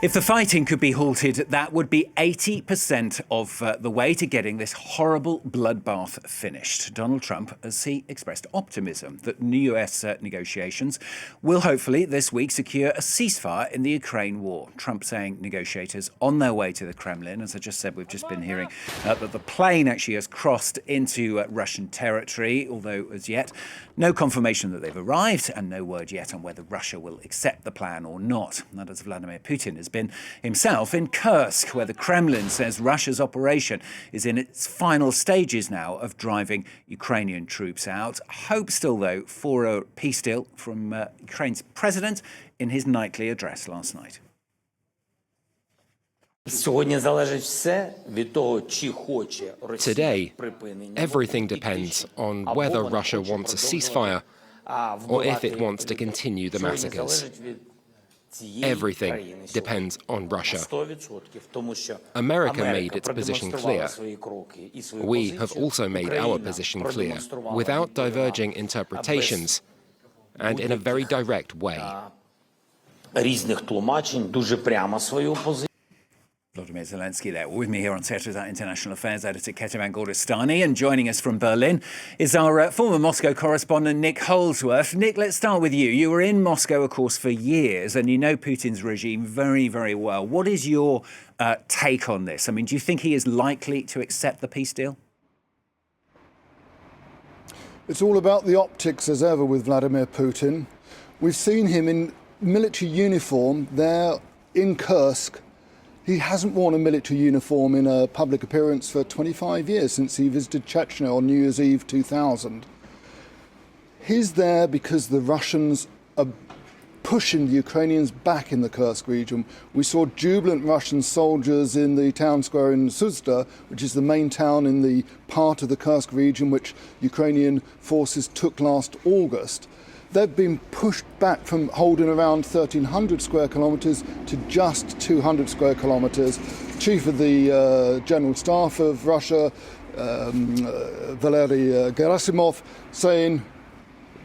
If the fighting could be halted, that would be 80% of the way to getting this horrible bloodbath finished. Donald Trump has expressed optimism that new US negotiations will hopefully this week secure a ceasefire in the Ukraine war. Trump saying negotiators on their way to the Kremlin. As I just said, we've just been hearing that the plane actually has crossed into Russian territory, although as yet no confirmation that they've arrived and no word yet on whether Russia will accept the plan or not. That is Vladimir Putin has been himself in Kursk, where the Kremlin says Russia's operation is in its final stages now of driving Ukrainian troops out. Hope still, though, for a peace deal from Ukraine's president in his nightly address last night. Today, everything depends on whether Russia wants a ceasefire or if it wants to continue the massacres. Everything depends on Russia. America made its position clear. We have also made our position clear, without diverging interpretations and in a very direct way. Volodymyr Zelensky there. With me here on Theatre International Affairs editor Kethavane Gorjestani, and joining us from Berlin is our former Moscow correspondent Nick Holdsworth. Nick, let's start with you. You were in Moscow, of course, for years, and you know Putin's regime very, very well. What is your take on this? I mean, do you think he is likely to accept the peace deal? It's all about the optics, as ever, with Vladimir Putin. We've seen him in military uniform there in Kursk. He hasn't worn a military uniform in a public appearance for 25 years, since he visited Chechnya on New Year's Eve 2000. He's there because the Russians are pushing the Ukrainians back in the Kursk region. We saw jubilant Russian soldiers in the town square in Suzda, which is the main town in the part of the Kursk region which Ukrainian forces took last August. They've been pushed back from holding around 1,300 square kilometres to just 200 square kilometres. Chief of the General Staff of Russia, Valery Gerasimov, saying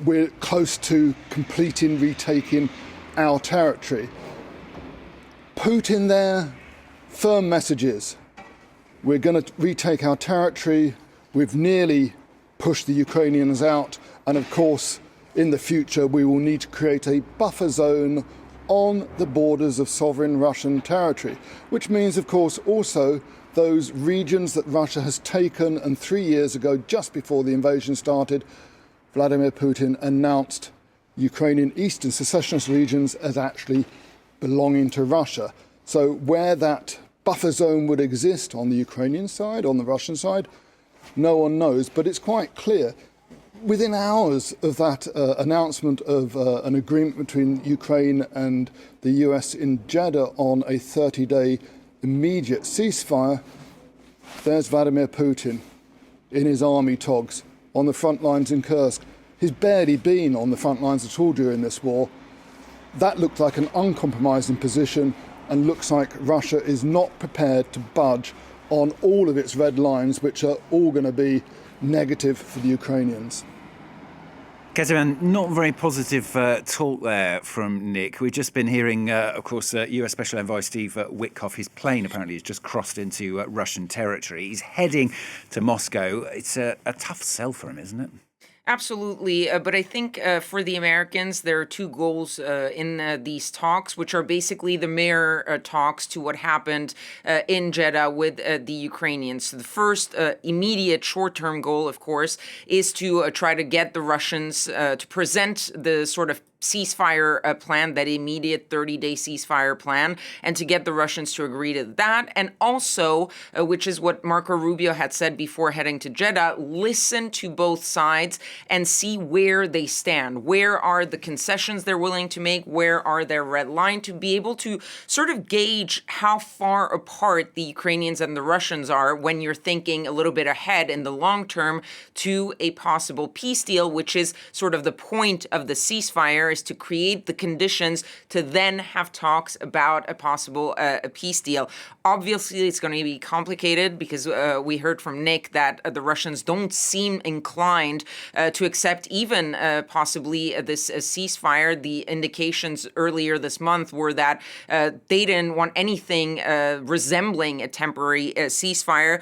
we're close to completing, retaking our territory. Putin there, firm messages. We're going to retake our territory. We've nearly pushed the Ukrainians out. And of course, in the future, we will need to create a buffer zone on the borders of sovereign Russian territory, which means, of course, also those regions that Russia has taken. And 3 years ago, just before the invasion started, Vladimir Putin announced Ukrainian eastern secessionist regions as actually belonging to Russia. So where that buffer zone would exist on the Ukrainian side, on the Russian side, no one knows. But it's quite clear. Within hours of that announcement of an agreement between Ukraine and the US in Jeddah on a 30-day immediate ceasefire, there's Vladimir Putin in his army togs on the front lines in Kursk. He's barely been on the front lines at all during this war. That looked like an uncompromising position, and looks like Russia is not prepared to budge on all of its red lines, which are all going to be negative for the Ukrainians. Kethavane, not very positive talk there from Nick. We've just been hearing, of course, US Special Envoy Steve Witkoff. His plane apparently has just crossed into Russian territory. He's heading to Moscow. It's a tough sell for him, isn't it? Absolutely. But I think for the Americans, there are two goals in these talks, which are basically the mirror talks to what happened in Jeddah with the Ukrainians. So the first immediate short-term goal, of course, is to try to get the Russians to present the sort of ceasefire plan, that immediate 30-day ceasefire plan, and to get the Russians to agree to that. And also, which is what Marco Rubio had said before heading to Jeddah, listen to both sides and see where they stand. Where are the concessions they're willing to make? Where are their red line? To be able to sort of gauge how far apart the Ukrainians and the Russians are when you're thinking a little bit ahead in the long term to a possible peace deal, which is sort of the point of the ceasefire, is to create the conditions to then have talks about a possible peace deal. Obviously, it's going to be complicated because we heard from Nick that the Russians don't seem inclined to accept even possibly this ceasefire. The indications earlier this month were that they didn't want anything resembling a temporary ceasefire.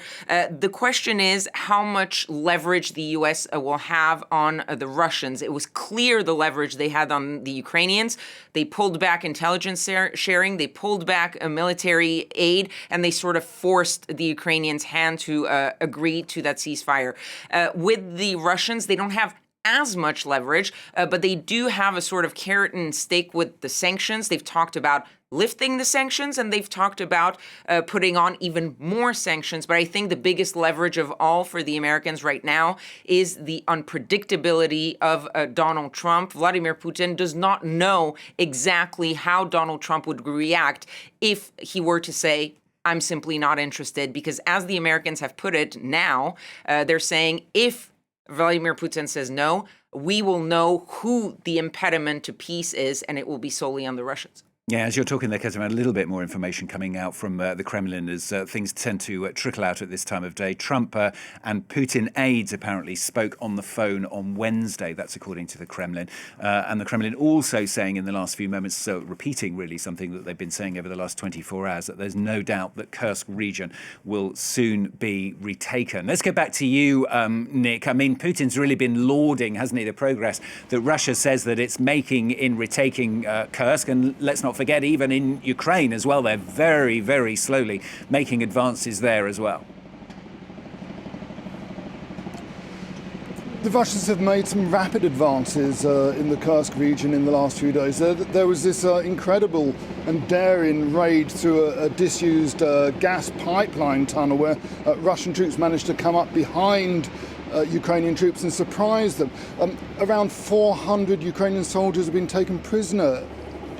The question is how much leverage the U.S. will have on the Russians. It was clear the leverage they had on the Ukrainians. They pulled back intelligence sharing, they pulled back military aid, and they sort of forced the Ukrainians' hand to agree to that ceasefire. With the Russians, they don't have as much leverage, but they do have a sort of carrot and stick with the sanctions. They've talked about lifting the sanctions, and they've talked about putting on even more sanctions. But I think the biggest leverage of all for the Americans right now is the unpredictability of Donald Trump. Vladimir Putin does not know exactly how Donald Trump would react if he were to say, I'm simply not interested, because as the Americans have put it now, they're saying if Vladimir Putin says no, we will know who the impediment to peace is, and it will be solely on the Russians. Yeah, as you're talking there, Kethavane, a little bit more information coming out from the Kremlin as things tend to trickle out at this time of day. Trump and Putin aides apparently spoke on the phone on Wednesday. That's according to the Kremlin. And the Kremlin also saying in the last few moments, so repeating really something that they've been saying over the last 24 hours, that there's no doubt that Kursk region will soon be retaken. Let's go back to you, Nick. I mean, Putin's really been lauding, hasn't he, the progress that Russia says that it's making in retaking Kursk. And let's not forget, even in Ukraine as well, they're very, very slowly making advances there as well. The Russians have made some rapid advances in the Kursk region in the last few days. There was this incredible and daring raid through a disused gas pipeline tunnel where Russian troops managed to come up behind Ukrainian troops and surprise them. Around 400 Ukrainian soldiers have been taken prisoner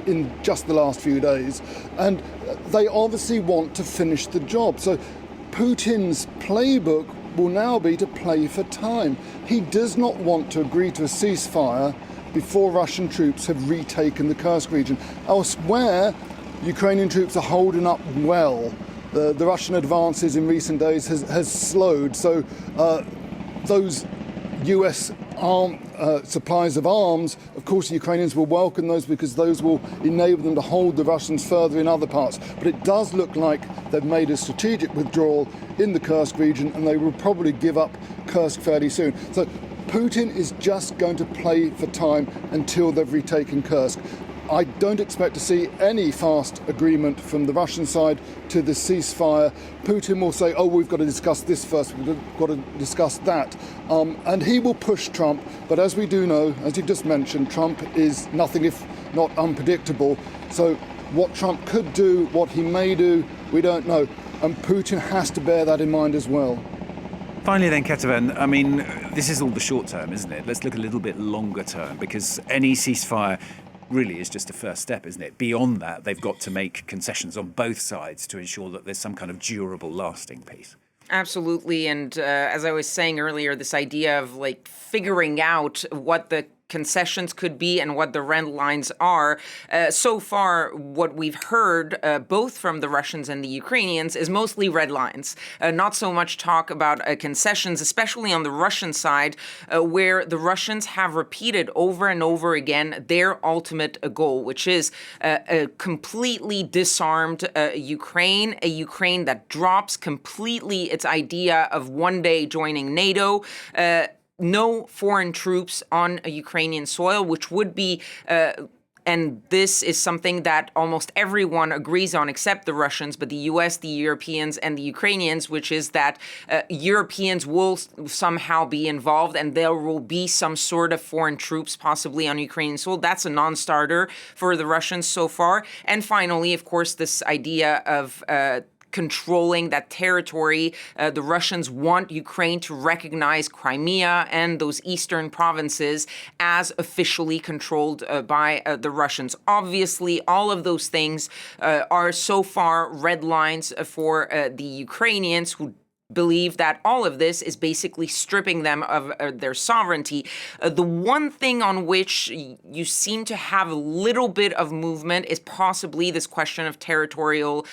in just the last few days, and they obviously want to finish the job. So Putin's playbook will now be to play for time. He does not want to agree to a ceasefire before Russian troops have retaken the Kursk region. Elsewhere, Ukrainian troops are holding up well. The Russian advances in recent days has slowed, so those US supplies of arms, of course the Ukrainians will welcome those because those will enable them to hold the Russians further in other parts. But it does look like they've made a strategic withdrawal in the Kursk region, and they will probably give up Kursk fairly soon. So Putin is just going to play for time until they've retaken Kursk. I don't expect to see any fast agreement from the Russian side to the ceasefire. Putin will say, oh, we've got to discuss this first, we've got to discuss that. And he will push Trump. But as we do know, as you just mentioned, Trump is nothing if not unpredictable. So what Trump could do, what he may do, we don't know. And Putin has to bear that in mind as well. Finally then, Kethavane, I mean, this is all the short term, isn't it? Let's look a little bit longer term, because any ceasefire really is just a first step, isn't it? Beyond that, they've got to make concessions on both sides to ensure that there's some kind of durable, lasting peace. Absolutely. And as I was saying earlier, this idea of like figuring out what the concessions could be and what the red lines are. So far, what we've heard, both from the Russians and the Ukrainians, is mostly red lines. Not so much talk about concessions, especially on the Russian side, where the Russians have repeated over and over again their ultimate goal, which is a completely disarmed Ukraine, a Ukraine that drops completely its idea of one day joining NATO, no foreign troops on a Ukrainian soil, which would be, and this is something that almost everyone agrees on except the Russians, but the US, the Europeans, and the Ukrainians, which is that Europeans will somehow be involved and there will be some sort of foreign troops possibly on Ukrainian soil. That's a non-starter for the Russians so far. And finally, of course, this idea of controlling that territory. The Russians want Ukraine to recognize Crimea and those eastern provinces as officially controlled by the Russians. Obviously, all of those things are so far red lines for the Ukrainians, who believe that all of this is basically stripping them of their sovereignty. The one thing on which you seem to have a little bit of movement is possibly this question of territorial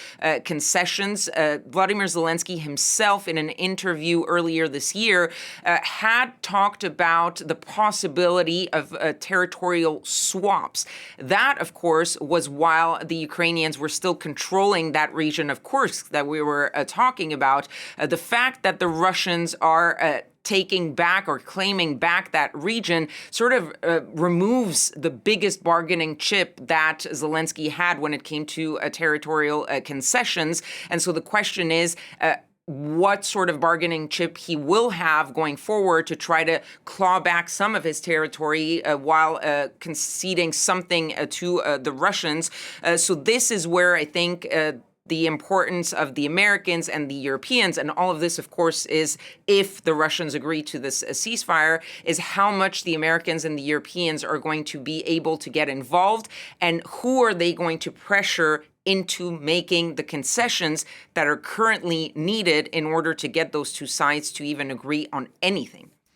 concessions. Vladimir Zelensky himself, in an interview earlier this year, had talked about the possibility of territorial swaps. That, of course, was while the Ukrainians were still controlling that region of Kursk that we were talking about. The fact that the Russians are taking back or claiming back that region sort of removes the biggest bargaining chip that Zelensky had when it came to territorial concessions. And so the question is, what sort of bargaining chip he will have going forward to try to claw back some of his territory while conceding something to the Russians. So this is where I think the importance of the Americans and the Europeans, and all of this, of course, is if the Russians agree to this ceasefire, is how much the Americans and the Europeans are going to be able to get involved, and who are they going to pressure into making the concessions that are currently needed in order to get those two sides to even agree on anything.